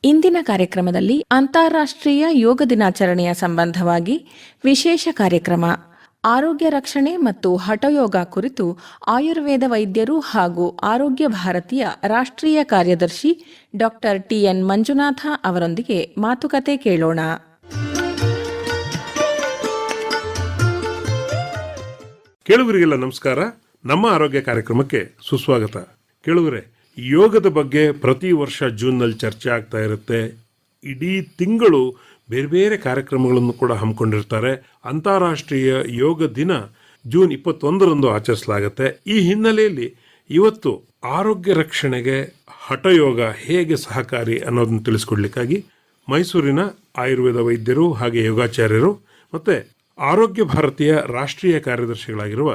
ಇಂದಿನ ಕಾರ್ಯಕ್ರಮದಲ್ಲಿ ಅಂತಾರಾಷ್ಟ್ರೀಯ ಯೋಗ ದಿನಾಚರಣೆಯ ಸಂಬಂಧವಾಗಿ ವಿಶೇಷ ಕಾರ್ಯಕ್ರಮ ಆರೋಗ್ಯ ರಕ್ಷಣೆ ಮತ್ತು ಹಠಯೋಗ ಕುರಿತು ಆಯುರ್ವೇದ ವೈದ್ಯರು ಹಾಗೂ ಆರೋಗ್ಯ ಭಾರತಿಯ ರಾಷ್ಟ್ರೀಯ ಕಾರ್ಯದರ್ಶಿ ಡಾಕ್ಟರ್ ಟಿಎನ್ ಮಂಜುನಾಥ ಅವರೊಂದಿಗೆ ಮಾತುಕತೆ ಕೇಳೋಣ. ಕೇಳುಗರಿಗೆಲ್ಲ ನಮಸ್ಕಾರ. ನಮ್ಮ ಆರೋಗ್ಯ ಕಾರ್ಯಕ್ರಮಕ್ಕೆ ಸುಸ್ವಾಗತ. ಕೇಳುಗರೆ, ಯೋಗದ ಬಗ್ಗೆ ಪ್ರತಿ ವರ್ಷ ಜೂನ್ನಲ್ಲಿ ಚರ್ಚೆ ಆಗ್ತಾ ಇರುತ್ತೆ. ಇಡೀ ತಿಂಗಳು ಬೇರೆ ಬೇರೆ ಕಾರ್ಯಕ್ರಮಗಳನ್ನು ಕೂಡ ಹಮ್ಮಿಕೊಂಡಿರ್ತಾರೆ. ಅಂತಾರಾಷ್ಟ್ರೀಯ ಯೋಗ ದಿನ ಜೂನ್ 21ರಂದು ಆಚರಿಸಲಾಗುತ್ತೆ. ಈ ಹಿನ್ನೆಲೆಯಲ್ಲಿ ಇವತ್ತು ಆರೋಗ್ಯ ರಕ್ಷಣೆಗೆ ಹಠಯೋಗ ಹೇಗೆ ಸಹಕಾರಿ ಅನ್ನೋದನ್ನು ತಿಳಿಸ್ಕೊಡ್ಲಿಕ್ಕಾಗಿ ಮೈಸೂರಿನ ಆಯುರ್ವೇದ ವೈದ್ಯರು ಹಾಗೆ ಯೋಗಾಚಾರ್ಯರು ಮತ್ತು ಆರೋಗ್ಯ ಭಾರತೀಯ ರಾಷ್ಟ್ರೀಯ ಕಾರ್ಯದರ್ಶಿಗಳಾಗಿರುವ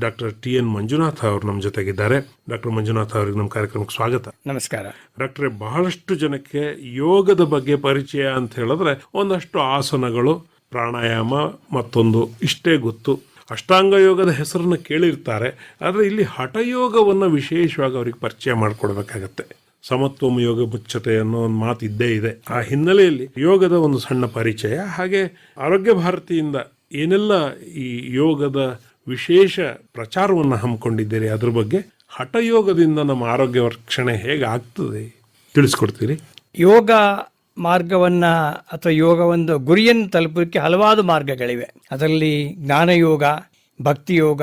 ಡಾಕ್ಟರ್ ಟಿಎನ್ ಮಂಜುನಾಥ ಅವರು ನಮ್ಮ ಜೊತೆಗಿದ್ದಾರೆ. ಡಾಕ್ಟರ್ ಮಂಜುನಾಥ ಅವರಿಗೆ ನಮ್ಮ ಕಾರ್ಯಕ್ರಮಕ್ಕೆ ಸ್ವಾಗತ. ನಮಸ್ಕಾರ ಡಾಕ್ಟ್ರೆ, ಬಹಳಷ್ಟು ಜನಕ್ಕೆ ಯೋಗದ ಬಗ್ಗೆ ಪರಿಚಯ ಅಂತ ಹೇಳಿದ್ರೆ ಒಂದಷ್ಟು ಆಸನಗಳು, ಪ್ರಾಣಾಯಾಮ, ಮತ್ತೊಂದು ಇಷ್ಟೇ ಗೊತ್ತು. ಅಷ್ಟಾಂಗ ಯೋಗದ ಹೆಸರನ್ನು ಕೇಳಿರ್ತಾರೆ. ಆದರೆ ಇಲ್ಲಿ ಹಠಯೋಗವನ್ನು ವಿಶೇಷವಾಗಿ ಅವ್ರಿಗೆ ಪರಿಚಯ ಮಾಡಿಕೊಡ್ಬೇಕಾಗತ್ತೆ. ಸಮತ್ವಮ ಯೋಗ ಮುಚ್ಚತೆ ಅನ್ನೋ ಒಂದು ಮಾತು ಇದ್ದೇ ಇದೆ. ಆ ಹಿನ್ನೆಲೆಯಲ್ಲಿ ಯೋಗದ ಒಂದು ಸಣ್ಣ ಪರಿಚಯ, ಹಾಗೆ ಆರೋಗ್ಯ ಭಾರತಿಯಿಂದ ಏನೆಲ್ಲ ಈ ಯೋಗದ ವಿಶೇಷ ಪ್ರಚಾರವನ್ನು ಹಮ್ಮಿಕೊಂಡಿದ್ದೀರಿ, ಅದ್ರ ಬಗ್ಗೆ ಹಠಯೋಗದಿಂದ ನಮ್ಮ ಆರೋಗ್ಯ ರಕ್ಷಣೆ ಹೇಗೆ ಆಗ್ತದೆ ತಿಳಿಸ್ಕೊಡ್ತೀರಿ? ಯೋಗ ಮಾರ್ಗವನ್ನು ಅಥವಾ ಯೋಗ ಒಂದು ಗುರಿಯನ್ನು ತಲುಪೋದಕ್ಕೆ ಹಲವಾರು ಮಾರ್ಗಗಳಿವೆ. ಅದರಲ್ಲಿ ಜ್ಞಾನಯೋಗ, ಭಕ್ತಿಯೋಗ,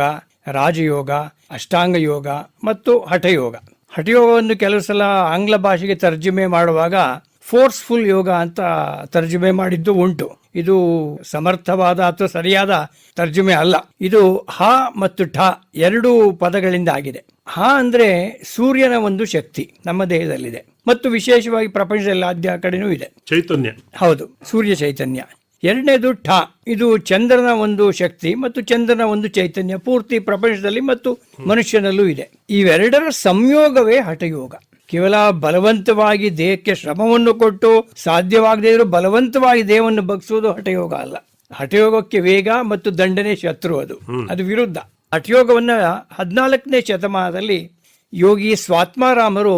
ರಾಜಯೋಗ, ಅಷ್ಟಾಂಗ ಯೋಗ ಮತ್ತು ಹಠಯೋಗ. ಹಠಯೋಗವನ್ನು ಕೆಲವು ಸಲ ಆಂಗ್ಲ ಭಾಷೆಗೆ ತರ್ಜುಮೆ ಮಾಡುವಾಗ ಫೋರ್ಸ್ಫುಲ್ ಯೋಗ ಅಂತ ತರ್ಜುಮೆ ಮಾಡಿದ್ದು ಉಂಟು. ಇದು ಸಮರ್ಥವಾದ ಅಥವಾ ಸರಿಯಾದ ತರ್ಜುಮೆ ಅಲ್ಲ. ಇದು ಹ ಮತ್ತು ಠ ಎರಡೂ ಪದಗಳಿಂದ ಆಗಿದೆ. ಹ ಅಂದ್ರೆ ಸೂರ್ಯನ ಒಂದು ಶಕ್ತಿ ನಮ್ಮ ದೇಹದಲ್ಲಿದೆ ಮತ್ತು ವಿಶೇಷವಾಗಿ ಪ್ರಪಂಚದಲ್ಲಾದ್ಯ ಕಡೆನೂ ಇದೆ. ಚೈತನ್ಯ, ಹೌದು, ಸೂರ್ಯ ಚೈತನ್ಯ. ಎರಡನೇದು ಠ, ಇದು ಚಂದ್ರನ ಒಂದು ಶಕ್ತಿ ಮತ್ತು ಚಂದ್ರನ ಒಂದು ಚೈತನ್ಯ ಪೂರ್ತಿ ಪ್ರಪಂಚದಲ್ಲಿ ಮತ್ತು ಮನುಷ್ಯನಲ್ಲೂ ಇದೆ. ಇವೆರಡರ ಸಂಯೋಗವೇ ಹಠಯೋಗ. ಕೇವಲ ಬಲವಂತವಾಗಿ ದೇಹಕ್ಕೆ ಶ್ರಮವನ್ನು ಕೊಟ್ಟು ಸಾಧ್ಯವಾಗದೇ ಇರೋ ಬಲವಂತವಾಗಿ ದೇಹವನ್ನು ಬಗ್ಸುವುದು ಹಠಯೋಗ ಅಲ್ಲ. ಹಠಯೋಗಕ್ಕೆ ವೇಗ ಮತ್ತು ದಂಡನೆ ಶತ್ರು, ಅದು ವಿರುದ್ಧ. ಹಠಯೋಗವನ್ನ 14ನೇ ಶತಮಾನದಲ್ಲಿ ಯೋಗಿ ಸ್ವಾತ್ಮಾರಾಮರು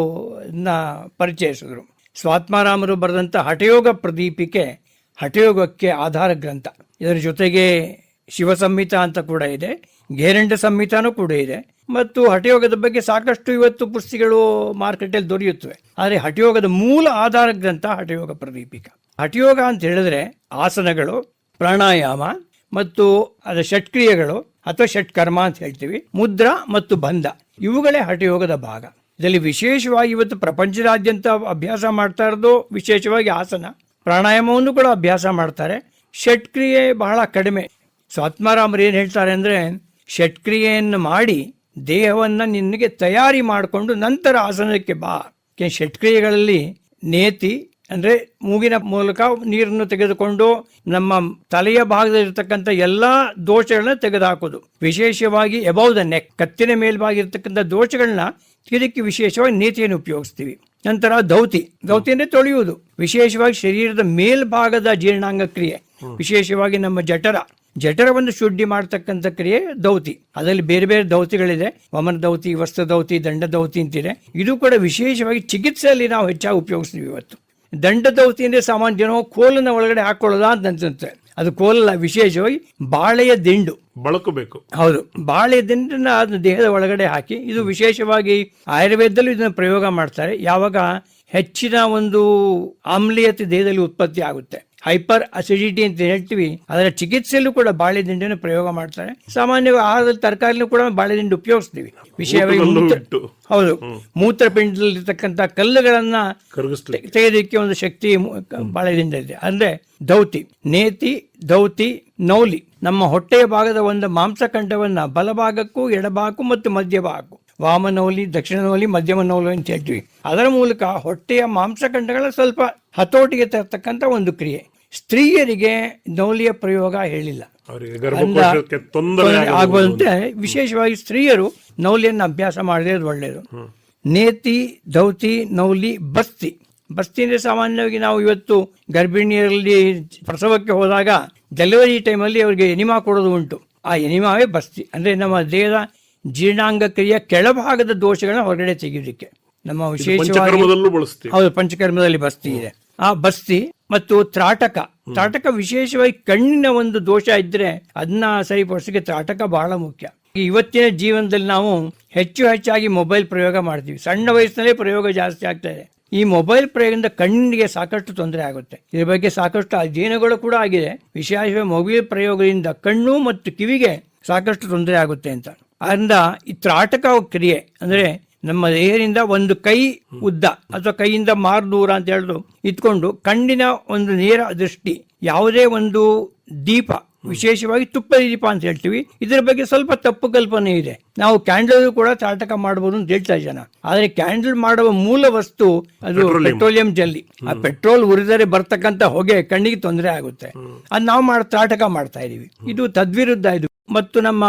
ಪರಿಚಯಿಸಿದ್ರು. ಸ್ವಾತ್ಮಾರಾಮರು ಬರೆದಂಥ ಹಠಯೋಗ ಪ್ರದೀಪಿಕೆ ಹಠಯೋಗಕ್ಕೆ ಆಧಾರ ಗ್ರಂಥ. ಇದರ ಜೊತೆಗೆ ಶಿವಸಂಹಿತ ಅಂತ ಕೂಡ ಇದೆ, ಗೇರಂಡ ಸಂಹಿತಾನೂ ಕೂಡ ಇದೆ. ಮತ್ತು ಹಠಯೋಗದ ಬಗ್ಗೆ ಸಾಕಷ್ಟು ಇವತ್ತು ಪುಸ್ತಕಗಳು ಮಾರ್ಕೆಟಲ್ಲಿ ದೊರೆಯುತ್ತವೆ. ಆದರೆ ಹಠಯೋಗದ ಮೂಲ ಆಧಾರ ಗ್ರಂಥ ಹಠಯೋಗ ಪ್ರದೀಪಿಕ. ಹಠಯೋಗ ಅಂತ ಹೇಳಿದ್ರೆ ಆಸನಗಳು, ಪ್ರಾಣಾಯಾಮ ಮತ್ತು ಅದರ ಷಟ್ಕ್ರಿಯೆಗಳು ಅಥವಾ ಷಟ್ಕರ್ಮ ಅಂತ ಹೇಳ್ತೀವಿ, ಮುದ್ರಾ ಮತ್ತು ಬಂಧ, ಇವುಗಳೇ ಹಠಯೋಗದ ಭಾಗ. ಇದರಲ್ಲಿ ವಿಶೇಷವಾಗಿ ಇವತ್ತು ಪ್ರಪಂಚದಾದ್ಯಂತ ಅಭ್ಯಾಸ ಮಾಡ್ತಾ ಇರೋದು ವಿಶೇಷವಾಗಿ ಆಸನ, ಪ್ರಾಣಾಯಾಮವನ್ನು ಕೂಡ ಅಭ್ಯಾಸ ಮಾಡ್ತಾರೆ. ಷಟ್ಕ್ರಿಯೆ ಬಹಳ ಕಡಿಮೆ. ಸ್ವಾತ್ಮಾರಾಮರು ಏನು ಹೇಳ್ತಾರೆ ಅಂದರೆ, ಷಟ್ಕ್ರಿಯೆಯನ್ನು ಮಾಡಿ ದೇಹವನ್ನು ನಿನಗೆ ತಯಾರಿ ಮಾಡಿಕೊಂಡು ನಂತರ ಆಸನಕ್ಕೆ ಬಾ. ಷಟ್ಕ್ರಿಯೆಗಳಲ್ಲಿ ನೇತಿ ಅಂದರೆ ಮೂಗಿನ ಮೂಲಕ ನೀರನ್ನು ತೆಗೆದುಕೊಂಡು ನಮ್ಮ ತಲೆಯ ಭಾಗದಲ್ಲಿರ್ತಕ್ಕಂಥ ಎಲ್ಲ ದೋಷಗಳನ್ನ ತೆಗೆದುಹಾಕೋದು. ವಿಶೇಷವಾಗಿ ಅಬೌವ್ ದ ನೆಕ್, ಕತ್ತಿನ ಮೇಲ್ಭಾಗಿರ್ತಕ್ಕಂಥ ದೋಷಗಳನ್ನ ಇದಕ್ಕೆ ವಿಶೇಷವಾಗಿ ನೇತಿಯನ್ನು ಉಪಯೋಗಿಸ್ತೀವಿ. ನಂತರ ದೌತಿ ಅಂದರೆ ತೊಳೆಯುವುದು. ವಿಶೇಷವಾಗಿ ಶರೀರದ ಮೇಲ್ಭಾಗದ ಜೀರ್ಣಾಂಗ ಕ್ರಿಯೆ, ವಿಶೇಷವಾಗಿ ನಮ್ಮ ಜಠರವನ್ನು ಶುದ್ಧಿ ಮಾಡ್ತಕ್ಕಂಥ ಕ್ರಿಯೆ ದೌತಿ. ಅದರಲ್ಲಿ ಬೇರೆ ಬೇರೆ ದೌತಿಗಳಿದೆ. ವಮನ ದೌತಿ, ವಸ್ತ್ರ ದೌತಿ, ದಂಡ ದೌತಿ ಅಂತಿದೆ. ಇದು ಕೂಡ ವಿಶೇಷವಾಗಿ ಚಿಕಿತ್ಸೆಯಲ್ಲಿ ನಾವು ಹೆಚ್ಚಾಗಿ ಉಪಯೋಗಿಸ್ತೀವಿ ಇವತ್ತು. ದಂಡ ದೌತಿ ಅಂದರೆ ಸಾಮಾನ್ಯ ಜನ ಕೋಲನ್ನ ಒಳಗಡೆ ಹಾಕೊಳ್ಳೋದ ಅಂತ ಅನ್ಸುತ್ತೆ. ಅದು ಕೋಲಲ್ಲ, ವಿಶೇಷವಾಗಿ ಬಾಳೆಯ ದಿಂಡು ಬಳಕಬೇಕು. ಹೌದು, ಬಾಳೆಯ ದಿಂಡನ್ನ ಅದನ್ನ ದೇಹದ ಒಳಗಡೆ ಹಾಕಿ, ಇದು ವಿಶೇಷವಾಗಿ ಆಯುರ್ವೇದದಲ್ಲೂ ಇದನ್ನು ಪ್ರಯೋಗ ಮಾಡ್ತಾರೆ. ಯಾವಾಗ ಹೆಚ್ಚಿನ ಒಂದು ಆಮ್ಲೀಯತೆ ದೇಹದಲ್ಲಿ ಉತ್ಪತ್ತಿ ಆಗುತ್ತೆ, ಹೈಪರ್ ಅಸಿಡಿಟಿ ಅಂತ ಹೇಳ್ತೀವಿ, ಅದರ ಚಿಕಿತ್ಸೆಯಲ್ಲೂ ಕೂಡ ಬಾಳೆ ದಿಂಡನ್ನು ಪ್ರಯೋಗ ಮಾಡ್ತಾರೆ. ಸಾಮಾನ್ಯವಾಗಿ ಆಹಾರದಲ್ಲಿ ತರಕಾರಿನೂ ಕೂಡ ಬಾಳೆ ದಿಂಡು ಉಪಯೋಗಿಸ್ತೀವಿ. ವಿಶೇಷವಾಗಿ ಹೌದು, ಮೂತ್ರಪಿಂಡದಲ್ಲಿರ್ತಕ್ಕಂಥ ಕಲ್ಲುಗಳನ್ನ ತೆಗೆಯೋದಕ್ಕೆ ಒಂದು ಶಕ್ತಿ ಬಾಳೆ ದಿಂಡ ಇದೆ. ಅಂದ್ರೆ ದೌತಿ, ನೇತಿ, ದೌತಿ, ನೌಲಿ, ನಮ್ಮ ಹೊಟ್ಟೆಯ ಭಾಗದ ಒಂದು ಮಾಂಸಖಂಡವನ್ನ ಬಲಭಾಗಕ್ಕೂ ಎಡಭಾಗಕ್ಕೂ ಮತ್ತು ಮಧ್ಯಭಾಗಕ್ಕೂ, ವಾಮನೌಲಿ, ದಕ್ಷಿಣ ನೌಲಿ, ಮಧ್ಯಮ ನೌಲಿ ಅಂತ ಹೇಳ್ತೀವಿ. ಅದರ ಮೂಲಕ ಹೊಟ್ಟೆಯ ಮಾಂಸಖಂಡಗಳ ಸ್ವಲ್ಪ ಹತೋಟಿಗೆ ತರ್ತಕ್ಕಂಥ ಒಂದು ಕ್ರಿಯೆ. ಸ್ತ್ರೀಯರಿಗೆ ನೌಲಿಯ ಪ್ರಯೋಗ ಹೇಳಿಲ್ಲ, ಆಗುವಂತೆ ವಿಶೇಷವಾಗಿ ಸ್ತ್ರೀಯರು ನೌಲಿಯನ್ನು ಅಭ್ಯಾಸ ಮಾಡಿದ್ರೆ ಒಳ್ಳೆಯದು. ನೇತಿ, ದೌತಿ, ನೌಲಿ, ಬಸ್ತಿ. ಬಸ್ತಿ ಅಂದರೆ ಸಾಮಾನ್ಯವಾಗಿ ನಾವು ಇವತ್ತು ಗರ್ಭಿಣಿಯರಲ್ಲಿ ಪ್ರಸವಕ್ಕೆ ಹೋದಾಗ ಡೆಲಿವರಿ ಟೈಮಲ್ಲಿ ಅವರಿಗೆ ಎನಿಮಾ ಕೊಡೋದು ಉಂಟು. ಆ ಎನಿಮಾವೇ ಬಸ್ತಿ. ಅಂದರೆ ನಮ್ಮ ದೇಹದ ಜೀರ್ಣಾಂಗ ಕ್ರಿಯೆಯ ಕೆಳಭಾಗದ ದೋಷಗಳನ್ನ ಹೊರಗಡೆ ತೆಗೆಯೋದಕ್ಕೆ ನಮ್ಮ ವಿಶೇಷವಾಗಿ ಹೌದು ಪಂಚಕರ್ಮದಲ್ಲಿ ಬಸ್ತಿ ಇದೆ. ಆ ಬಸ್ತಿ ಮತ್ತು ತ್ರಾಟಕ ವಿಶೇಷವಾಗಿ ಕಣ್ಣಿನ ಒಂದು ದೋಷ ಇದ್ರೆ ಅದನ್ನ ಸರಿಪಡಿಸಲಿಕ್ಕೆ ತ್ರಾಟಕ ಬಹಳ ಮುಖ್ಯ. ಇವತ್ತಿನ ಜೀವನದಲ್ಲಿ ನಾವು ಹೆಚ್ಚಾಗಿ ಮೊಬೈಲ್ ಪ್ರಯೋಗ ಮಾಡ್ತೀವಿ. ಸಣ್ಣ ವಯಸ್ಸಿನಲ್ಲೇ ಪ್ರಯೋಗ ಜಾಸ್ತಿ ಆಗ್ತಾ ಇದೆ. ಈ ಮೊಬೈಲ್ ಪ್ರಯೋಗದಿಂದ ಕಣ್ಣಿಗೆ ಸಾಕಷ್ಟು ತೊಂದರೆ ಆಗುತ್ತೆ. ಇದ್ರ ಬಗ್ಗೆ ಸಾಕಷ್ಟು ಅಧ್ಯಯನಗಳು ಕೂಡ ಆಗಿದೆ. ವಿಶೇಷವಾಗಿ ಮೊಬೈಲ್ ಪ್ರಯೋಗದಿಂದ ಕಣ್ಣು ಮತ್ತು ಕಿವಿಗೆ ಸಾಕಷ್ಟು ತೊಂದರೆ ಆಗುತ್ತೆ ಅಂತ. ಅದರಿಂದ ಈ ತ್ರಾಟಕ ಕ್ರಿಯೆ ಅಂದ್ರೆ ನಮ್ಮ ದೇಹದಿಂದ ಒಂದು ಕೈ ಉದ್ದ ಅಥವಾ ಕೈಯಿಂದ ಮಾರು ದೂರ ಅಂತ ಹೇಳಿದ್ರು ಇಟ್ಕೊಂಡು ಕಣ್ಣಿನ ಒಂದು ನೇರ ದೃಷ್ಟಿ, ಯಾವುದೇ ಒಂದು ದೀಪ, ವಿಶೇಷವಾಗಿ ತುಪ್ಪದ ದೀಪ ಅಂತ ಹೇಳ್ತೀವಿ, ಇದರ ಬಗ್ಗೆ ಸ್ವಲ್ಪ ತಪ್ಪು ಕಲ್ಪನೆ ಇದೆ. ನಾವು ಕ್ಯಾಂಡಲ್ ಕೂಡ ತ್ರಾಟಕ ಮಾಡಬಹುದು ಅಂತ ಹೇಳ್ತಾ ಜನ. ಆದ್ರೆ ಕ್ಯಾಂಡಲ್ ಮಾಡುವ ಮೂಲ ವಸ್ತು ಅದು ಪೆಟ್ರೋಲಿಯಂ ಜಲ್ಲಿ. ಆ ಪೆಟ್ರೋಲ್ ಉರಿದರೆ ಬರ್ತಕ್ಕಂಥ ಹೊಗೆ ಕಣ್ಣಿಗೆ ತೊಂದರೆ ಆಗುತ್ತೆ. ಅದು ನಾವು ತ್ರಾಟಕ ಮಾಡ್ತಾ ಇದೀವಿ. ಇದು ತದ್ವಿರುದ್ಧ ಇದು. ಮತ್ತು ನಮ್ಮ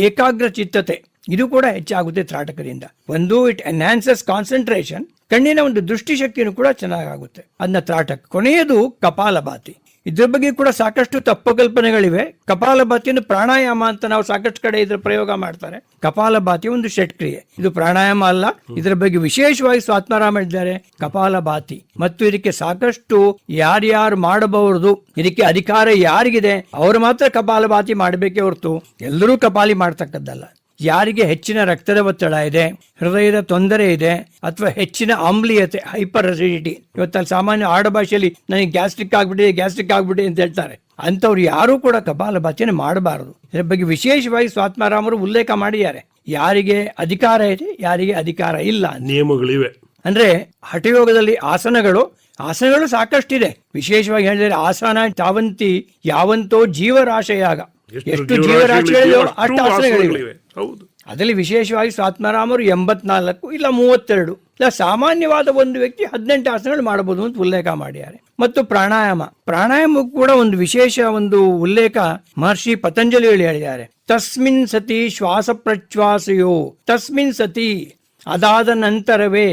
ಏಕಾಗ್ರ ಚಿತ್ತತೆ ಇದು ಕೂಡ ಹೆಚ್ಚಾಗುತ್ತೆ ತ್ರಾಟಕದಿಂದ. ಒಂದು ಇಟ್ ಎನ್ಹಾನ್ಸಸ್ ಕಾನ್ಸಂಟ್ರೇಷನ್, ಕಣ್ಣಿನ ಒಂದು ದೃಷ್ಟಿಶಕ್ತಿನೂ ಕೂಡ ಚೆನ್ನಾಗುತ್ತೆ ಅದನ್ನ ತ್ರಾಟಕ. ಕೊನೆಯದು ಕಪಾಲಭಾತಿ. ಇದ್ರ ಬಗ್ಗೆ ಕೂಡ ಸಾಕಷ್ಟು ತಪ್ಪು ಕಲ್ಪನೆಗಳಿವೆ. ಕಪಾಲಭಾತಿಯನ್ನು ಪ್ರಾಣಾಯಾಮ ಅಂತ ನಾವು ಸಾಕಷ್ಟು ಕಡೆ ಇದರ ಪ್ರಯೋಗ ಮಾಡ್ತಾರೆ. ಕಪಾಲಭಾತಿ ಒಂದು ಷಟ್ಕ್ರಿಯೆ, ಇದು ಪ್ರಾಣಾಯಾಮ ಅಲ್ಲ. ಇದರ ಬಗ್ಗೆ ವಿಶೇಷವಾಗಿ ಸ್ವಾತ್ಮಾರಾಮ ಇದ್ದಾರೆ ಕಪಾಲಭಾತಿ. ಮತ್ತು ಇದಕ್ಕೆ ಸಾಕಷ್ಟು ಯಾರ್ಯಾರು ಮಾಡಬಹುದು, ಇದಕ್ಕೆ ಅಧಿಕಾರ ಯಾರಿಗಿದೆ ಅವರು ಮಾತ್ರ ಕಪಾಲಭಾತಿ ಮಾಡಬೇಕೇ ಹೊರತು ಎಲ್ಲರೂ ಕಪಾಲಿ ಮಾಡ್ತಕ್ಕದ್ದಲ್ಲ. ಯಾರಿಗೆ ಹೆಚ್ಚಿನ ರಕ್ತದ ಒತ್ತಡ ಇದೆ, ಹೃದಯದ ತೊಂದರೆ ಇದೆ, ಅಥವಾ ಹೆಚ್ಚಿನ ಆಮ್ಲೀಯತೆ, ಹೈಪರ್ ಅಸಿಡಿಟಿ, ಇವತ್ತಲ್ಲಿ ಸಾಮಾನ್ಯ ಆಡಭಾಷೆಯಲ್ಲಿ ನನಗೆ ಗ್ಯಾಸ್ಟ್ರಿಕ್ ಆಗ್ಬಿಡಿ ಅಂತ ಹೇಳ್ತಾರೆ, ಅಂಥವ್ರು ಯಾರೂ ಕೂಡ ಕಪಾಲಭಾತಿಯನ್ನು ಮಾಡಬಾರದು. ಇದರ ಬಗ್ಗೆ ವಿಶೇಷವಾಗಿ ಸ್ವಾತ್ಮಾರಾಮರು ಉಲ್ಲೇಖ ಮಾಡಿದ್ದಾರೆ. ಯಾರಿಗೆ ಅಧಿಕಾರ ಇದೆ, ಯಾರಿಗೆ ಅಧಿಕಾರ ಇಲ್ಲ, ನಿಯಮಗಳಿವೆ. ಅಂದ್ರೆ ಹಠಯೋಗದಲ್ಲಿ ಆಸನಗಳು ಸಾಕಷ್ಟಿದೆ. ವಿಶೇಷವಾಗಿ ಹೇಳಿದರೆ ಆಸನ ತಾವಂತಿ ಯಾವಂತೋ ಜೀವರಾಶಯಾಗ, ಎಷ್ಟು ಜೀವರಾಶಿಗಳಿವೆ ಅಷ್ಟು ಆಸನಗಳಿವೆ. ಅದರಲ್ಲಿ ವಿಶೇಷವಾಗಿ ಸ್ವಾತ್ಮಾರಾಮರು 84 ಇಲ್ಲ 32 ಇಲ್ಲ ಸಾಮಾನ್ಯವಾದ ಒಂದು ವ್ಯಕ್ತಿ 18 ಆಸನಗಳು ಮಾಡಬಹುದು ಅಂತ ಉಲ್ಲೇಖ ಮಾಡಿದ್ದಾರೆ. ಮತ್ತು ಪ್ರಾಣಾಯಾಮ ಕೂಡ ಒಂದು ವಿಶೇಷ ಒಂದು ಉಲ್ಲೇಖ ಮಹರ್ಷಿ ಪತಂಜಲಿ ಹೇಳಿದ್ದಾರೆ. ತಸ್ಮಿನ್ ಸತಿ ಶ್ವಾಸ ಪ್ರಶ್ವಾಸಯೋ, ತಸ್ಮಿನ್ ಸತಿ ಅದಾದ ನಂತರವೇ,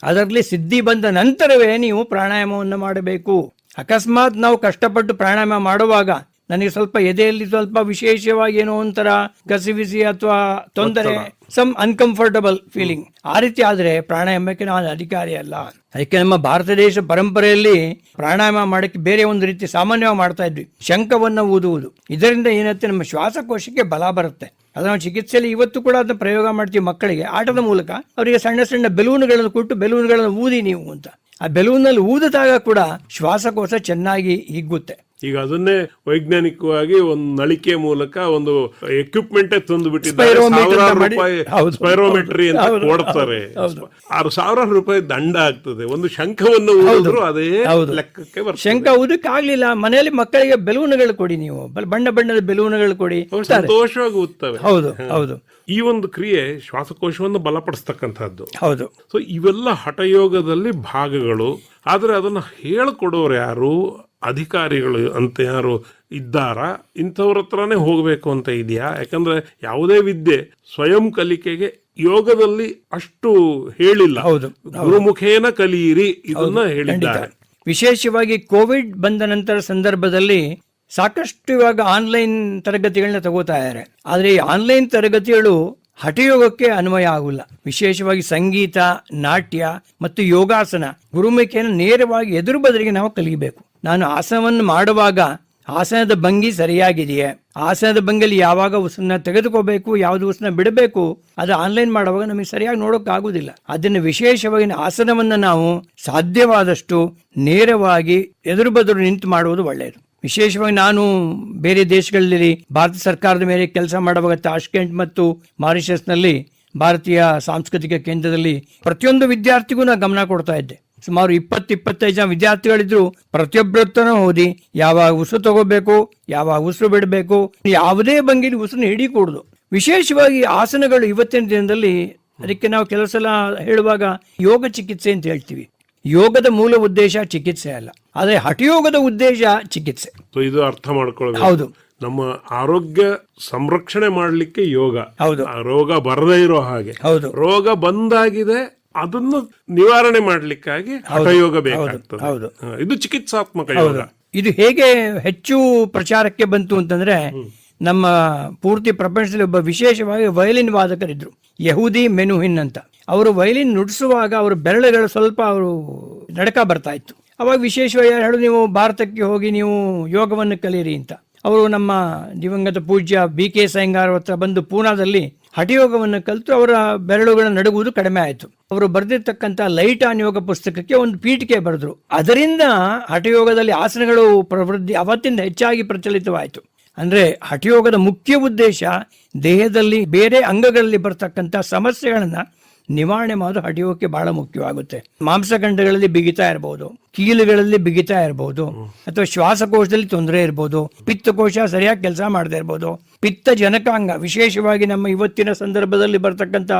ಅದರಲ್ಲಿ ಸಿದ್ಧಿ ಬಂದ ನಂತರವೇ ನೀವು ಪ್ರಾಣಾಯಾಮವನ್ನು ಮಾಡಬೇಕು. ಅಕಸ್ಮಾತ್ ನಾವು ಕಷ್ಟಪಟ್ಟು ಪ್ರಾಣಾಯಾಮ ಮಾಡುವಾಗ ನನಗೆ ಸ್ವಲ್ಪ ಎದೆಯಲ್ಲಿ ಸ್ವಲ್ಪ ವಿಶೇಷವಾಗಿ ಏನೋ ಒಂಥರ ಗಸಿಬಿಸಿ ಅಥವಾ ತೊಂದರೆ, ಸಮ್ ಅನ್ಕಂಫರ್ಟಬಲ್ ಫೀಲಿಂಗ್, ಆ ರೀತಿ ಆದ್ರೆ ಪ್ರಾಣಾಯಾಮಕ್ಕೆ ನಾನು ಅಧಿಕಾರಿ ಅಲ್ಲ. ಅದಕ್ಕೆ ನಮ್ಮ ಭಾರತ ದೇಶ ಪರಂಪರೆಯಲ್ಲಿ ಪ್ರಾಣಾಯಾಮ ಮಾಡಕ್ಕೆ ಬೇರೆ ಒಂದು ರೀತಿ ಸಾಮಾನ್ಯವಾಗಿ ಮಾಡ್ತಾ ಇದ್ವಿ, ಶಂಖವನ್ನು ಊದುವುದು. ಇದರಿಂದ ಏನತ್ತೆ ನಮ್ಮ ಶ್ವಾಸಕೋಶಕ್ಕೆ ಬಲ ಬರುತ್ತೆ. ಅದು ನಾವು ಚಿಕಿತ್ಸೆಯಲ್ಲಿ ಇವತ್ತು ಕೂಡ ಅದನ್ನ ಪ್ರಯೋಗ ಮಾಡ್ತೀವಿ. ಮಕ್ಕಳಿಗೆ ಆಟದ ಮೂಲಕ ಅವರಿಗೆ ಸಣ್ಣ ಸಣ್ಣ ಬೆಲೂನ್ಗಳನ್ನು ಕೊಟ್ಟು ಬೆಲೂನ್ಗಳನ್ನು ಊದಿ ನೀವು ಅಂತ. ಆ ಬೆಲೂನಲ್ಲಿ ಊದಿದಾಗ ಕೂಡ ಶ್ವಾಸಕೋಶ ಚೆನ್ನಾಗಿ ಹಿಗ್ಗುತ್ತೆ. ಈಗ ಅದನ್ನೇ ವೈಜ್ಞಾನಿಕವಾಗಿ ಒಂದು ನಳಿಕೆ ಮೂಲಕ ಒಂದು ಎಕ್ವಿಪ್ಮೆಂಟ್ ತಂದು ಬಿಟ್ಟಿದ್ದಾರೆ. ಸ್ಪೈರೋಮೆಟ್ರಿ ಅಂತ ಕೊಡ್ತಾರೆ. 6,000 ರೂಪಾಯಿ ದಂಡ ಆಗ್ತದೆ. ಒಂದು ಶಂಖವನ್ನು ಊದಿದ್ರು ಅದೇ ಲೆಕ್ಕಕ್ಕೆ ಬರ್ತದೆ. ಶಂಖ ಊದಕ್ಕೆ ಆಗ್ಲಿಲ್ಲ, ಮನೆಯಲ್ಲಿ ಮಕ್ಕಳಿಗೆ ಬೆಲೂನ್ಗಳು ಕೊಡಿ, ನೀವು ಬಣ್ಣ ಬಣ್ಣದ ಬೆಲೂನ್ಗಳು ಕೊಡಿ, ಸಂತೋಷವಾಗಿ ಊದ್ತವೆ. ಹೌದು. ಈ ಒಂದು ಕ್ರಿಯೆ ಶ್ವಾಸಕೋಶವನ್ನು ಬಲಪಡಿಸ್ತಕ್ಕಂಥದ್ದು. ಹೌದು. ಸೊ ಇವೆಲ್ಲ ಹಠಯೋಗದಲ್ಲಿ ಭಾಗಗಳು. ಆದ್ರೆ ಅದನ್ನ ಹೇಳ್ಕೊಡೋರು ಯಾರು, ಅಧಿಕಾರಿಗಳು ಅಂತ ಯಾರು ಇದ್ದಾರಾ, ಇಂಥವ್ರ ಹತ್ರನೇ ಹೋಗ್ಬೇಕು ಅಂತ ಇದೆಯಾ? ಯಾಕಂದ್ರೆ ಯಾವುದೇ ವಿದ್ಯೆ ಸ್ವಯಂ ಕಲಿಕೆಗೆ ಯೋಗದಲ್ಲಿ ಅಷ್ಟು ಹೇಳಿಲ್ಲ. ಗುರುಮುಖೇನ ಕಲಿಯಿರಿ ಇದನ್ನ ಹೇಳಿದ್ದಾರೆ. ವಿಶೇಷವಾಗಿ ಕೋವಿಡ್ ಬಂದ ನಂತರ ಸಂದರ್ಭದಲ್ಲಿ ಸಾಕಷ್ಟು ಇವಾಗ ಆನ್ಲೈನ್ ತರಗತಿಗಳನ್ನ ತಗೋತಾ ಇದ್ದಾರೆ. ಆದ್ರೆ ಈ ಆನ್ಲೈನ್ ತರಗತಿಗಳು ಹಠಯೋಗಕ್ಕೆ ಅನ್ವಯ ಆಗುಲ್ಲ. ವಿಶೇಷವಾಗಿ ಸಂಗೀತ, ನಾಟ್ಯ ಮತ್ತು ಯೋಗಾಸನ ಗುರುಮುಖೇನ ನೇರವಾಗಿ ಎದುರು ಬದಲಿಗೆ ನಾವು ಕಲಿಯಬೇಕು. ನಾನು ಆಸನವನ್ನು ಮಾಡುವಾಗ ಆಸನದ ಭಂಗಿ ಸರಿಯಾಗಿದೆಯೇ, ಆಸನದ ಭಂಗಿಯಲ್ಲಿ ಯಾವಾಗ ಉಸಿರನ್ನ ತೆಗೆದುಕೋಬೇಕು, ಯಾವ್ದು ಉಸಿರನ್ನ ಬಿಡಬೇಕು, ಅದು ಆನ್ಲೈನ್ ಮಾಡುವಾಗ ನಮಗೆ ಸರಿಯಾಗಿ ನೋಡೋಕೆ ಆಗುದಿಲ್ಲ. ಅದನ್ನು ವಿಶೇಷವಾಗಿ ಆಸನವನ್ನು ನಾವು ಸಾಧ್ಯವಾದಷ್ಟು ನೇರವಾಗಿ ಎದುರು ಬದುರು ನಿಂತು ಮಾಡುವುದು ಒಳ್ಳೆಯದು. ವಿಶೇಷವಾಗಿ ನಾನು ಬೇರೆ ದೇಶಗಳಲ್ಲಿ ಭಾರತ ಸರ್ಕಾರದ ಮೇಲೆ ಕೆಲಸ ಮಾಡುವಾಗ ತಾಷ್ಕೆಂಟ್ ಮತ್ತು ಮಾರಿಷಸ್ನಲ್ಲಿ ಭಾರತೀಯ ಸಾಂಸ್ಕೃತಿಕ ಕೇಂದ್ರದಲ್ಲಿ ಪ್ರತಿಯೊಂದು ವಿದ್ಯಾರ್ಥಿಗೂ ನಾನು ಗಮನ ಕೊಡ್ತಾ ಇದ್ದೆ. ಸುಮಾರು 20-25 ಜನ ವಿದ್ಯಾರ್ಥಿಗಳಿದ್ರು. ಪ್ರತಿಯೊಬ್ಬರತ್ತನೂ ಓದಿ ಯಾವಾಗ ಉಸಿರು ತಗೋಬೇಕು, ಯಾವಾಗ ಉಸಿರು ಬಿಡಬೇಕು, ಯಾವುದೇ ಭಂಗಿಲಿ ಉಸಿರನ್ನ ಹಿಡಿಕೂಡುದು. ವಿಶೇಷವಾಗಿ ಆಸನಗಳು ಇವತ್ತಿನ ದಿನದಲ್ಲಿ, ಅದಕ್ಕೆ ನಾವು ಕೆಲವು ಸಲ ಹೇಳುವಾಗ ಯೋಗ ಚಿಕಿತ್ಸೆ ಅಂತ ಹೇಳ್ತೀವಿ. ಯೋಗದ ಮೂಲ ಉದ್ದೇಶ ಚಿಕಿತ್ಸೆ ಅಲ್ಲ, ಆದ್ರೆ ಹಠಯೋಗದ ಉದ್ದೇಶ ಚಿಕಿತ್ಸೆ. ಇದು ಅರ್ಥ ಮಾಡ್ಕೊಳ್ಬೇಕು. ಹೌದು. ನಮ್ಮ ಆರೋಗ್ಯ ಸಂರಕ್ಷಣೆ ಮಾಡ್ಲಿಕ್ಕೆ ಯೋಗ. ಹೌದು. ರೋಗ ಬರದೇ ಇರೋ ಹಾಗೆ. ಹೌದು. ರೋಗ ಬಂದಾಗಿದೆ ಅದನ್ನು ನಿವಾರಣೆ ಮಾಡ್ಲಿಕ್ಕಾಗಿ ಹಠಯೋಗ ಬೇಕಾಗ್ತದೆ. ಇದು ಚಿಕಿತ್ಸಾತ್ಮಕ ಯೋಗ. ಇದು ಹೇಗೆ ಹೆಚ್ಚು ಪ್ರಚಾರಕ್ಕೆ ಬಂತು ಅಂತಂದ್ರೆ, ನಮ್ಮ ಪೂರ್ತಿ ಪ್ರಪಂಚದಲ್ಲಿ ಒಬ್ಬ ವಿಶೇಷವಾಗಿ ವಯಲಿನ್ ವಾದಕರಿದ್ರು, ಯಹೂದಿ ಮೆನುಹಿನ್ ಅಂತ. ಅವರು ವಯಲಿನ್ ನುಡಿಸುವಾಗ ಅವರ ಬೆರಳುಗಳು ಸ್ವಲ್ಪ ಅವರು ನಡಕ ಬರ್ತಾ ಇತ್ತು. ಅವಾಗ ವಿಶೇಷವಾಗಿ ಯಾರು ಹೇಳೋದು, ನೀವು ಭಾರತಕ್ಕೆ ಹೋಗಿ ನೀವು ಯೋಗವನ್ನು ಕಲೀರಿ ಅಂತ. ಅವರು ನಮ್ಮ ದಿವಂಗತ ಪೂಜ್ಯ BK ಸೈಂಗಾರ್ ಹತ್ರ ಬಂದು ಪೂನಾದಲ್ಲಿ ಹಠಯೋಗವನ್ನು ಕಲಿತು ಅವರ ಬೆರಳುಗಳ ನಡುಗುವುದು ಕಡಿಮೆ ಆಯಿತು. ಅವರು ಬರೆದಿರ್ತಕ್ಕಂಥ ಲೈಟ್ ಆನ್ ಯೋಗ ಪುಸ್ತಕಕ್ಕೆ ಒಂದು ಪೀಠಿಕೆ ಬರೆದ್ರು. ಅದರಿಂದ ಹಠಯೋಗದಲ್ಲಿ ಆಸನಗಳು ಪ್ರವೃದ್ಧಿ ಅವತ್ತಿಂದ ಹೆಚ್ಚಾಗಿ ಪ್ರಚಲಿತವಾಯಿತು. ಅಂದ್ರೆ ಹಠಯೋಗದ ಮುಖ್ಯ ಉದ್ದೇಶ ದೇಹದಲ್ಲಿ ಬೇರೆ ಅಂಗಗಳಲ್ಲಿ ಬರ್ತಕ್ಕಂಥ ಸಮಸ್ಯೆಗಳನ್ನ ನಿವಾರಣೆ ಮಾಡೋದು ಹಠಯೋಗಕ್ಕೆ ಬಹಳ ಮುಖ್ಯವಾಗುತ್ತೆ. ಮಾಂಸಖಂಡಗಳಲ್ಲಿ ಬಿಗಿತಾ ಇರಬಹುದು, ಕೀಲುಗಳಲ್ಲಿ ಬಿಗಿತಾ ಇರಬಹುದು, ಅಥವಾ ಶ್ವಾಸಕೋಶದಲ್ಲಿ ತೊಂದರೆ ಇರಬಹುದು, ಪಿತ್ತಕೋಶ ಸರಿಯಾಗಿ ಕೆಲಸ ಮಾಡದೇ ಇರಬಹುದು, ಪಿತ್ತ ಜನಕಾಂಗ ವಿಶೇಷವಾಗಿ ನಮ್ಮ ಇವತ್ತಿನ ಸಂದರ್ಭದಲ್ಲಿ ಬರ್ತಕ್ಕಂಥ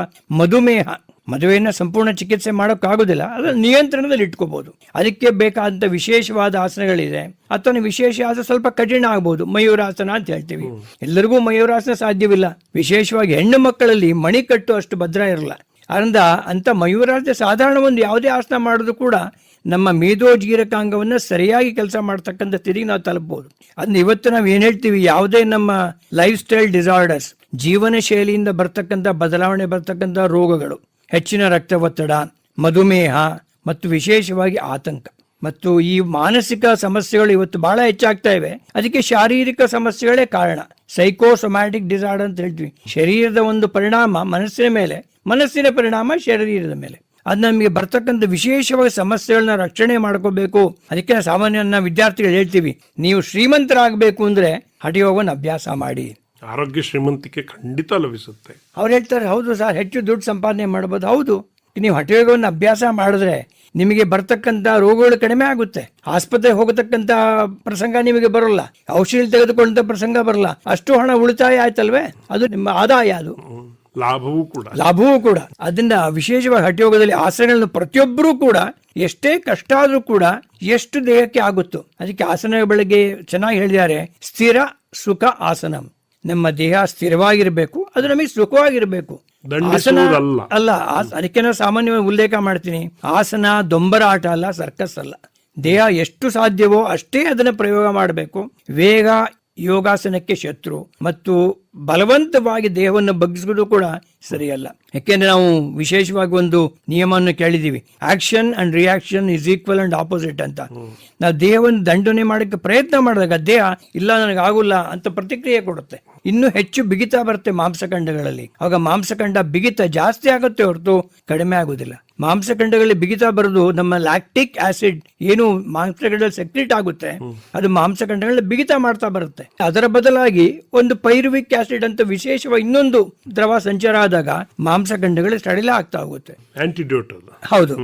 ಮದುವೆಯನ್ನ ಸಂಪೂರ್ಣ ಚಿಕಿತ್ಸೆ ಮಾಡೋಕ್ಕಾಗೋದಿಲ್ಲ, ಅದರ ನಿಯಂತ್ರಣದಲ್ಲಿ ಇಟ್ಕೋಬಹುದು. ಅದಕ್ಕೆ ಬೇಕಾದಂತ ವಿಶೇಷವಾದ ಆಸನಗಳಿದೆ. ಅಥವಾ ವಿಶೇಷ ಆಸನ ಸ್ವಲ್ಪ ಕಠಿಣ ಆಗಬಹುದು, ಮಯೂರಾಸನ ಅಂತ ಹೇಳ್ತೀವಿ. ಎಲ್ಲರಿಗೂ ಮಯೂರಾಸನ ಸಾಧ್ಯವಿಲ್ಲ. ವಿಶೇಷವಾಗಿ ಹೆಣ್ಣು ಮಕ್ಕಳಲ್ಲಿ ಮಣಿಕಟ್ಟು ಅಷ್ಟು ಭದ್ರ ಇರಲ್ಲ. ಅದರಿಂದ ಅಂತ ಮಯೂರಾಸನ ಸಾಧಾರಣ ಒಂದು ಯಾವುದೇ ಆಸನ ಮಾಡೋದು ಕೂಡ ನಮ್ಮ ಮೇಧೋಜೀರಕಾಂಗವನ್ನ ಸರಿಯಾಗಿ ಕೆಲಸ ಮಾಡ್ತಕ್ಕಂಥ ಸ್ಥಿತಿಗೆ ನಾವು ತಲುಪಬಹುದು. ಅದನ್ನ ಇವತ್ತು ನಾವು ಏನ್ ಹೇಳ್ತೀವಿ, ಯಾವುದೇ ನಮ್ಮ ಲೈಫ್ ಸ್ಟೈಲ್ ಡಿಸಾರ್ಡರ್ಸ್, ಜೀವನ ಶೈಲಿಯಿಂದ ಬರ್ತಕ್ಕಂಥ ಬದಲಾವಣೆ ಬರ್ತಕ್ಕಂಥ ರೋಗಗಳು, ಹೆಚ್ಚಿನ ರಕ್ತ ಒತ್ತಡ, ಮಧುಮೇಹ ಮತ್ತು ವಿಶೇಷವಾಗಿ ಆತಂಕ ಮತ್ತು ಈ ಮಾನಸಿಕ ಸಮಸ್ಯೆಗಳು ಇವತ್ತು ಬಹಳ ಹೆಚ್ಚಾಗ್ತಾ ಇವೆ. ಅದಕ್ಕೆ ಶಾರೀರಿಕ ಸಮಸ್ಯೆಗಳೇ ಕಾರಣ. ಸೈಕೋಸೊಮ್ಯಾಟಿಕ್ ಡಿಸಾರ್ಡರ್ ಅಂತ ಹೇಳ್ತೀವಿ. ಶರೀರದ ಒಂದು ಪರಿಣಾಮ ಮನಸ್ಸಿನ ಮೇಲೆ, ಮನಸ್ಸಿನ ಪರಿಣಾಮ ಶರೀರದ ಮೇಲೆ. ಅದು ನಮಗೆ ಬರ್ತಕ್ಕಂಥ ವಿಶೇಷವಾಗಿ ಸಮಸ್ಯೆಗಳನ್ನ ರಕ್ಷಣೆ ಮಾಡ್ಕೋಬೇಕು. ಅದಕ್ಕೆ ಸಾಮಾನ್ಯ ವಿದ್ಯಾರ್ಥಿಗಳು ಹೇಳ್ತೀವಿ, ನೀವು ಶ್ರೀಮಂತರಾಗಬೇಕು ಅಂದ್ರೆ ಹಠಯೋಗವನ್ನು ಅಭ್ಯಾಸ ಮಾಡಿ. ಆರೋಗ್ಯ ಶ್ರೀಮಂತಿಕೆ ಖಂಡಿತ ಲಭಿಸುತ್ತೆ. ಅವ್ರು ಹೇಳ್ತಾರೆ, ಹೌದು ಸರ್, ಹೆಚ್ಚು ದುಡ್ಡು ಸಂಪಾದನೆ ಮಾಡ್ಬೋದು. ಹೌದು, ನೀವು ಹಠಯೋಗವನ್ನು ಅಭ್ಯಾಸ ಮಾಡಿದ್ರೆ ನಿಮಗೆ ಬರ್ತಕ್ಕಂಥ ರೋಗಗಳು ಕಡಿಮೆ ಆಗುತ್ತೆ. ಆಸ್ಪತ್ರೆಗೆ ಹೋಗತಕ್ಕಂತ ಪ್ರಸಂಗ ನಿಮಗೆ ಬರೋಲ್ಲ, ಔಷಧಿ ತೆಗೆದುಕೊಂಡ ಪ್ರಸಂಗ ಬರಲ್ಲ. ಅಷ್ಟು ಹಣ ಉಳಿತಾಯ ಆಯ್ತಲ್ವೇ, ಅದು ನಿಮ್ಮ ಆದಾಯ, ಅದು ಲಾಭವೂ ಕೂಡ. ಅದರಿಂದ ವಿಶೇಷವಾಗಿ ಹಠಯೋಗದಲ್ಲಿ ಆಸನಗಳನ್ನು ಪ್ರತಿಯೊಬ್ಬರೂ ಕೂಡ ಎಷ್ಟೇ ಕಷ್ಟ ಆದ್ರೂ ಕೂಡ ಎಷ್ಟು ದೇಹಕ್ಕೆ ಆಗುತ್ತೋ ಅದಕ್ಕೆ ಆಸನ ಬೆಳಗ್ಗೆ ಚೆನ್ನಾಗಿ ಹೇಳಿದ್ದಾರೆ. ಸ್ಥಿರ ಸುಖ ಆಸನಂ. ನಮ್ಮ ದೇಹ ಸ್ಥಿರವಾಗಿರ್ಬೇಕು, ಅದು ನಮಗೆ ಸುಖವಾಗಿರ್ಬೇಕು. ಆಸನ ಅಲ್ಲ, ಅದಕ್ಕೆ ನಾನು ಸಾಮಾನ್ಯವಾಗಿ ಉಲ್ಲೇಖ ಮಾಡ್ತೀನಿ, ಆಸನ ದೊಂಬರ ಆಟ ಅಲ್ಲ, ಸರ್ಕಸ್ ಅಲ್ಲ. ದೇಹ ಎಷ್ಟು ಸಾಧ್ಯವೋ ಅಷ್ಟೇ ಅದನ್ನ ಪ್ರಯೋಗ ಮಾಡಬೇಕು. ವೇಗ ಯೋಗಾಸನಕ್ಕೆ ಶತ್ರು ಮತ್ತು ಬಲವಂತವಾಗಿ ದೇಹವನ್ನು ಬಗ್ಗಿಸುವುದು ಕೂಡ ಸರಿಯಲ್ಲ. ಯಾಕೆಂದ್ರೆ ನಾವು ವಿಶೇಷವಾಗಿ ಒಂದು ನಿಯಮವನ್ನು ಕೇಳಿದೀವಿ, action and reaction is equal and opposite ಅಂತ. ನಾವು ದೇಹವನ್ನು ದಂಡನೆ ಮಾಡಕ್ಕೆ ಪ್ರಯತ್ನ ಮಾಡಿದಾಗ ದೇಹ ಇಲ್ಲ ನನಗಾಗುಲ್ಲ ಅಂತ ಪ್ರತಿಕ್ರಿಯೆ ಕೊಡುತ್ತೆ, ಇನ್ನೂ ಹೆಚ್ಚು ಬಿಗಿತ ಬರುತ್ತೆ ಮಾಂಸಖಂಡಗಳಲ್ಲಿ. ಆಗ ಮಾಂಸಖಂಡ ಬಿಗಿತ ಜಾಸ್ತಿ ಆಗುತ್ತೆ ಹೊರತು ಕಡಿಮೆ ಆಗುದಿಲ್ಲ. ಮಾಂಸಖಂಡಗಳಲ್ಲಿ ಬಿಗಿತ ಬರೋದು ನಮ್ಮ ಲ್ಯಾಕ್ಟಿಕ್ ಆಸಿಡ್ ಏನು ಮಾಂಸಖಂಡದಲ್ಲಿ ಸೆಕ್ರೆಟ್ ಆಗುತ್ತೆ, ಅದು ಮಾಂಸಖಂಡಗಳಲ್ಲಿ ಬಿಗಿತ ಮಾಡ್ತಾ ಬರುತ್ತೆ. ಅದರ ಬದಲಾಗಿ ಒಂದು ಪೈರುವಿಕ್ ಆಸಿಡ್ ಅಂತ ವಿಶೇಷವಾಗಿ ಇನ್ನೊಂದು ದ್ರವ ಸಂಚಾರ ಆದಾಗ ಮಾಂಸಖಂಡಗಳು ಸಡಿಲ ಆಗ್ತಾ ಹೋಗುತ್ತೆ. ಆಂಟಿಡೋಟ್. ಹೌದು.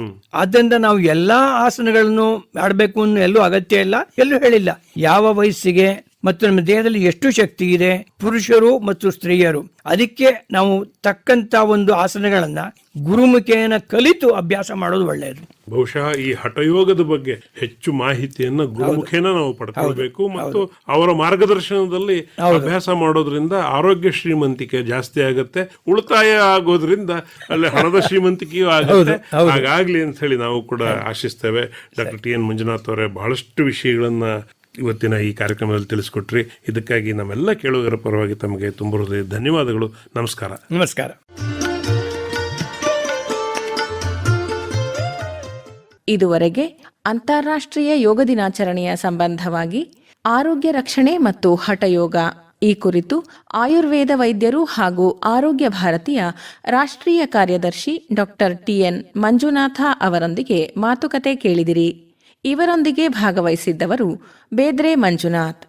ಆದ್ದರಿಂದ ನಾವು ಎಲ್ಲಾ ಆಸನಗಳನ್ನು ಮಾಡಬೇಕು ಅನ್ನೋ ಎಲ್ಲೂ ಅಗತ್ಯ ಇಲ್ಲ, ಎಲ್ಲೂ ಹೇಳಿಲ್ಲ. ಯಾವ ವಯಸ್ಸಿಗೆ ಮತ್ತು ನಮ್ಮ ದೇಹದಲ್ಲಿ ಎಷ್ಟು ಶಕ್ತಿ ಇದೆ, ಪುರುಷರು ಮತ್ತು ಸ್ತ್ರೀಯರು, ಅದಕ್ಕೆ ನಾವು ತಕ್ಕಂತ ಒಂದು ಆಸನಗಳನ್ನ ಗುರುಮುಖೇನ ಕಲಿತು ಅಭ್ಯಾಸ ಮಾಡೋದು ಒಳ್ಳೆಯದು. ಬಹುಶಃ ಈ ಹಠಯೋಗದ ಬಗ್ಗೆ ಹೆಚ್ಚು ಮಾಹಿತಿಯನ್ನ ಗುರುಮುಖೇನ ನಾವು ಪಡ್ಕೊಳ್ಬೇಕು ಮತ್ತು ಅವರ ಮಾರ್ಗದರ್ಶನದಲ್ಲಿ ಅಭ್ಯಾಸ ಮಾಡೋದ್ರಿಂದ ಆರೋಗ್ಯ ಶ್ರೀಮಂತಿಕೆ ಜಾಸ್ತಿ ಆಗುತ್ತೆ, ಉಳಿತಾಯ ಆಗೋದ್ರಿಂದ ಅಲ್ಲಿ ಹಣದ ಶ್ರೀಮಂತಿಕೆಯೂ ಆಗುತ್ತೆ. ಹಾಗಾಗ್ಲಿ ಅಂತ ಹೇಳಿ ನಾವು ಕೂಡ ಆಶಿಸ್ತೇವೆ. ಡಾಕ್ಟರ್ TN ಮಂಜುನಾಥ್ ಅವರೇ, ಬಹಳಷ್ಟು ವಿಷಯಗಳನ್ನ ಇವತ್ತಿನ ಈ ಕಾರ್ಯಕ್ರಮದಲ್ಲಿ ತಿಳಿಸ್ಕೊಟ್ರಿ. ಇದಕ್ಕಾಗಿ ನಮ್ಮೆಲ್ಲ ಕೇಳುಗರ ಪರವಾಗಿ ತಮಗೆ ತುಂಬ ಹೃದಯ ಧನ್ಯವಾದಗಳು. ನಮಸ್ಕಾರ. ನಮಸ್ಕಾರ. ಇದುವರೆಗೆ ಅಂತಾರಾಷ್ಟ್ರೀಯ ಯೋಗ ದಿನಾಚರಣೆಯ ಸಂಬಂಧವಾಗಿ ಆರೋಗ್ಯ ರಕ್ಷಣೆ ಮತ್ತು ಹಠಯೋಗ ಈ ಕುರಿತು ಆಯುರ್ವೇದ ವೈದ್ಯರು ಹಾಗೂ ಆರೋಗ್ಯ ಭಾರತಿಯ ರಾಷ್ಟ್ರೀಯ ಕಾರ್ಯದರ್ಶಿ ಡಾಕ್ಟರ್ TN ಮಂಜುನಾಥ ಅವರೊಂದಿಗೆ ಮಾತುಕತೆ ಕೇಳಿದಿರಿ. ಇವರೊಂದಿಗೆ ಭಾಗವಹಿಸಿದ್ದವರು ಬೇದ್ರೆ ಮಂಜುನಾಥ್.